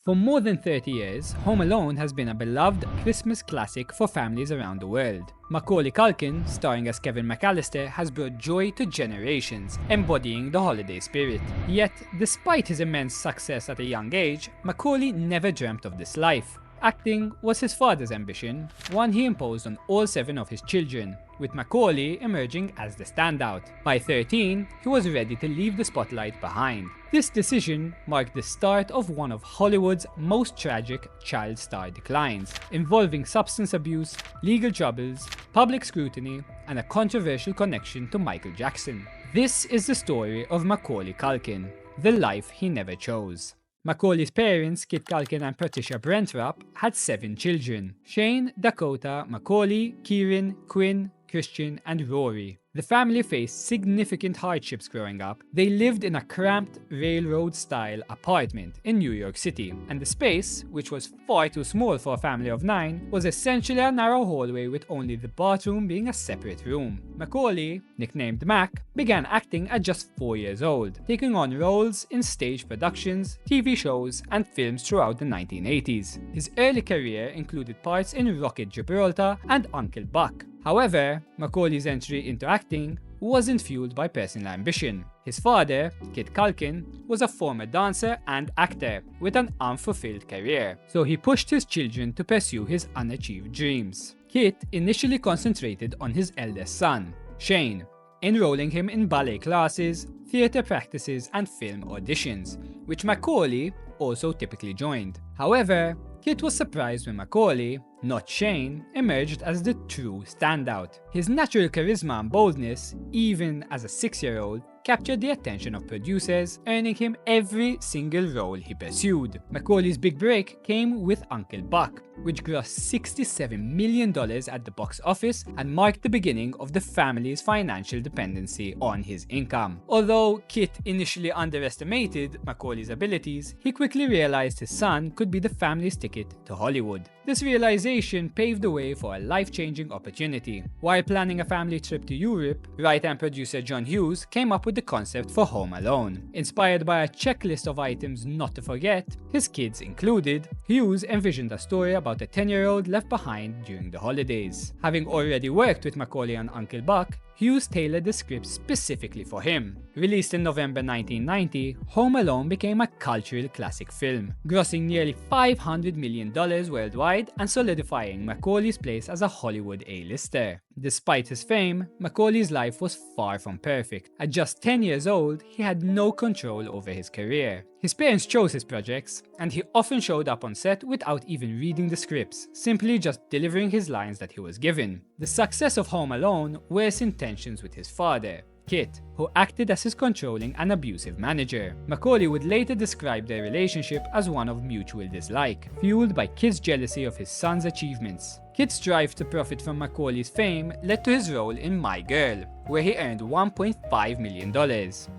For more than 30 years, Home Alone has been a beloved Christmas classic for families around the world. Macaulay Culkin, starring as Kevin McAllister, has brought joy to generations, embodying the holiday spirit. Yet, despite his immense success at a young age, Macaulay never dreamt of this life. Acting was his father's ambition, one he imposed on all 7 of his children, with Macaulay emerging as the standout. By 13, he was ready to leave the spotlight behind. This decision marked the start of one of Hollywood's most tragic child star declines, involving substance abuse, legal troubles, public scrutiny, and a controversial connection to Michael Jackson. This is the story of Macaulay Culkin, the life he never chose. Macaulay's parents, Kit Culkin and Patricia Brentrup, had 7 children: Shane, Dakota, Macaulay, Kieran, Quinn, Christian, and Rory. The family faced significant hardships growing up. They lived in a cramped railroad-style apartment in New York City, and the space, which was far too small for a family of 9, was essentially a narrow hallway with only the bathroom being a separate room. Macaulay, nicknamed Mac, began acting at just 4 years old, taking on roles in stage productions, TV shows, and films throughout the 1980s. His early career included parts in Rocket Gibraltar and Uncle Buck. However, Macaulay's entry into acting wasn't fueled by personal ambition. His father, Kit Culkin, was a former dancer and actor with an unfulfilled career, so he pushed his children to pursue his unachieved dreams. Kit initially concentrated on his eldest son, Shane, enrolling him in ballet classes, theatre practices, and film auditions, which Macaulay also typically joined. However, Kit was surprised when Macaulay, not Shane, emerged as the true standout. His natural charisma and boldness, even as a 6-year-old, captured the attention of producers, earning him every single role he pursued. Macaulay's big break came with Uncle Buck, which grossed $67 million at the box office and marked the beginning of the family's financial dependency on his income. Although Kit initially underestimated Macaulay's abilities, he quickly realized his son could be the family's ticket to Hollywood. This realization paved the way for a life-changing opportunity. While planning a family trip to Europe, writer and producer John Hughes came up with the concept for Home Alone. Inspired by a checklist of items not to forget, his kids included, Hughes envisioned a story about a 10-year-old left behind during the holidays. Having already worked with Macaulay on Uncle Buck, Hughes tailored the script specifically for him. Released in November 1990, Home Alone became a cultural classic film, grossing nearly $500 million worldwide and solidifying Macaulay's place as a Hollywood A-lister. Despite his fame, Macaulay's life was far from perfect. At just 10 years old, he had no control over his career. His parents chose his projects, and he often showed up on set without even reading the scripts, simply just delivering his lines that he was given. The success of Home Alone worsened tensions with his father, Kit, who acted as his controlling and abusive manager. Macaulay would later describe their relationship as one of mutual dislike, fueled by Kit's jealousy of his son's achievements. Kit's drive to profit from Macaulay's fame led to his role in My Girl, where he earned $1.5 million.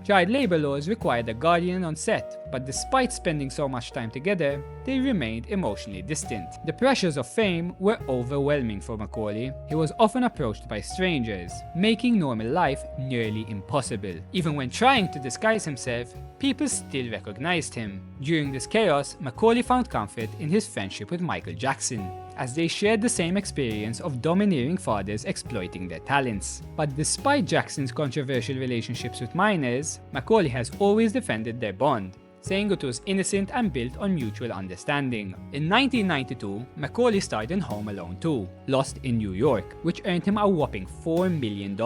Child labor laws required a guardian on set, but despite spending so much time together, they remained emotionally distant. The pressures of fame were overwhelming for Macaulay. He was often approached by strangers, making normal life nearly impossible. Even when trying to disguise himself, people still recognized him. During this chaos, Macaulay found comfort in his friendship with Michael Jackson, as they shared the same experience of domineering fathers exploiting their talents. But despite Jackson's controversial relationships with minors, Macaulay has always defended their bond, saying it was innocent and built on mutual understanding. In 1992, Macaulay starred in Home Alone 2, Lost in New York, which earned him a whopping $4 million.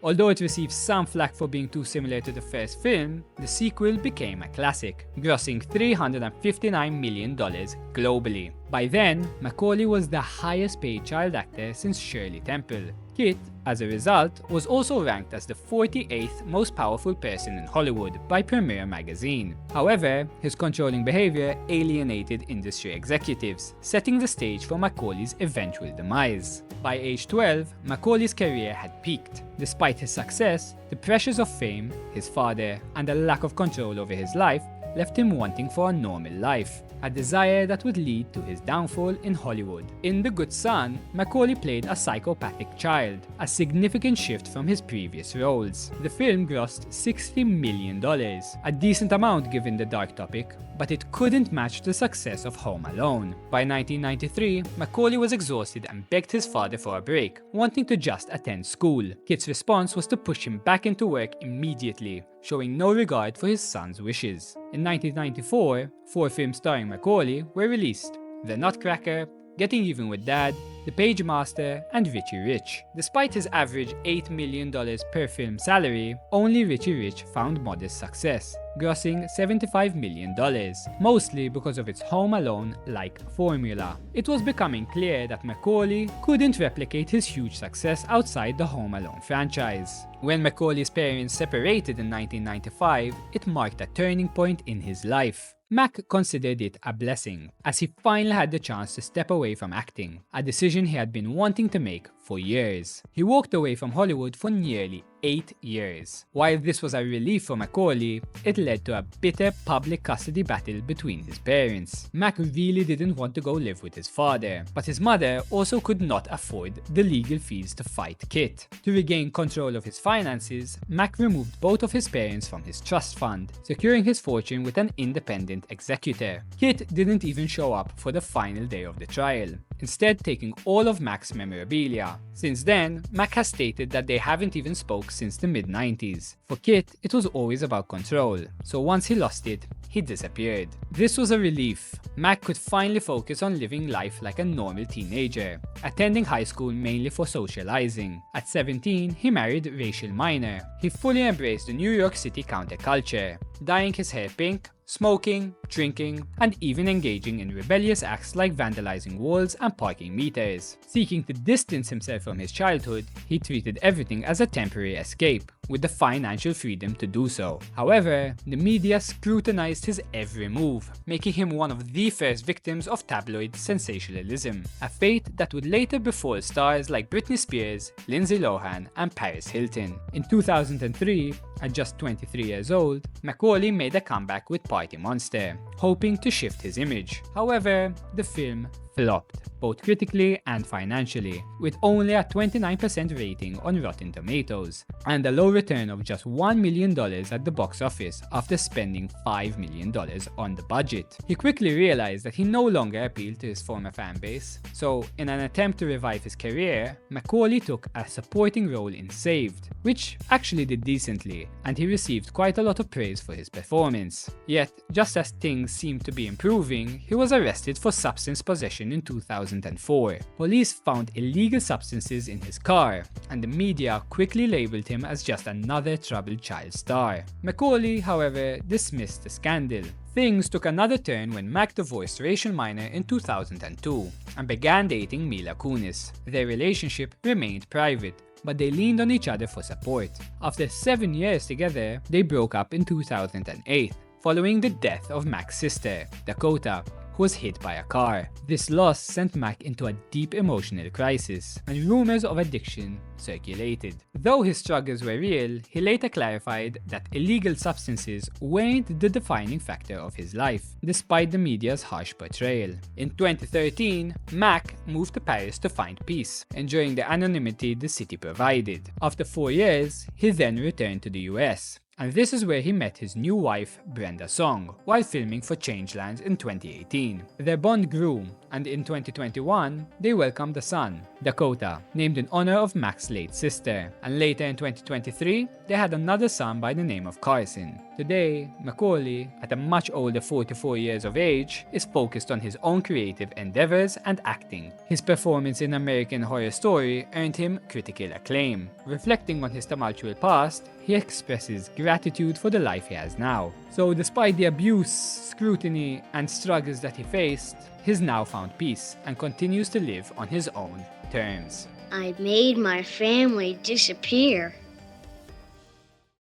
Although it received some flack for being too similar to the first film, the sequel became a classic, grossing $359 million globally. By then, Macaulay was the highest paid child actor since Shirley Temple. Kit, as a result, was also ranked as the 48th most powerful person in Hollywood by Premiere magazine. However, his controlling behavior alienated industry executives, setting the stage for Macaulay's eventual demise. By age 12, Macaulay's career had peaked. Despite his success, the pressures of fame, his father, and a lack of control over his life left him wanting for a normal life, a desire that would lead to his downfall in Hollywood. In The Good Son, Macaulay played a psychopathic child, a significant shift from his previous roles. The film grossed $60 million, a decent amount given the dark topic, but it couldn't match the success of Home Alone. By 1993, Macaulay was exhausted and begged his father for a break, wanting to just attend school. Kit's response was to push him back into work immediately, showing no regard for his son's wishes. In 1994, 4 films starring Macaulay were released: The Nutcracker, Getting Even with Dad, The Page Master, and Richie Rich. Despite his average $8 million per film salary, only Richie Rich found modest success, grossing $75 million, mostly because of its Home Alone-like formula. It was becoming clear that Macaulay couldn't replicate his huge success outside the Home Alone franchise. When Macaulay's parents separated in 1995, it marked a turning point in his life. Mac considered it a blessing, as he finally had the chance to step away from acting, a decision he had been wanting to make for years. He walked away from Hollywood for nearly 8 years. While this was a relief for Macaulay, it led to a bitter public custody battle between his parents. Mac really didn't want to go live with his father, but his mother also could not afford the legal fees to fight Kit. To regain control of his finances, Mac removed both of his parents from his trust fund, securing his fortune with an independent executor. Kit didn't even show up for the final day of the trial, instead taking all of Mac's memorabilia. Since then, Mac has stated that they haven't even spoke since the mid-90s. For Kit, it was always about control, so once he lost it, he disappeared. This was a relief. Mac could finally focus on living life like a normal teenager, attending high school mainly for socializing. At 17, he married Rachel Miner. He fully embraced the New York City counterculture, dyeing his hair pink, smoking, drinking, and even engaging in rebellious acts like vandalizing walls and parking meters. Seeking to distance himself from his childhood, he treated everything as a temporary escape, with the financial freedom to do so. However, the media scrutinized his every move, making him one of the first victims of tabloid sensationalism, a fate that would later befall stars like Britney Spears, Lindsay Lohan, and Paris Hilton. In 2003, at just 23 years old, Macaulay made a comeback with Party Monster, hoping to shift his image. However, the film flopped, both critically and financially, with only a 29% rating on Rotten Tomatoes, and a low return of just $1 million at the box office after spending $5 million on the budget. He quickly realized that he no longer appealed to his former fanbase, so in an attempt to revive his career, Macaulay took a supporting role in Saved, which actually did decently, and he received quite a lot of praise for his performance. Yet, just as things seemed to be improving, he was arrested for substance possession in 2004. Police found illegal substances in his car, and the media quickly labeled him as just another troubled child star. Macaulay, however, dismissed the scandal. Things took another turn when Mac divorced Rachel Miner in 2002 and began dating Mila Kunis. Their relationship remained private, but they leaned on each other for support. After 7 years together, they broke up in 2008, following the death of Mac's sister, Dakota, who was hit by a car. This loss sent Mac into a deep emotional crisis, and rumors of addiction circulated. Though his struggles were real, he later clarified that illegal substances weren't the defining factor of his life, despite the media's harsh portrayal. In 2013, Mac moved to Paris to find peace, enjoying the anonymity the city provided. After 4 years, he then returned to the US. And this is where he met his new wife, Brenda Song, while filming for Changelands in 2018. Their bond grew, and in 2021, they welcomed a son, Dakota, named in honor of Mac's late sister. And later in 2023, they had another son by the name of Carson. Today, Macaulay, at a much older 44 years of age, is focused on his own creative endeavors and acting. His performance in American Horror Story earned him critical acclaim. Reflecting on his tumultuous past, he expresses gratitude for the life he has now. So despite the abuse, scrutiny, and struggles that he faced, he's now found peace and continues to live on his own terms. I made my family disappear.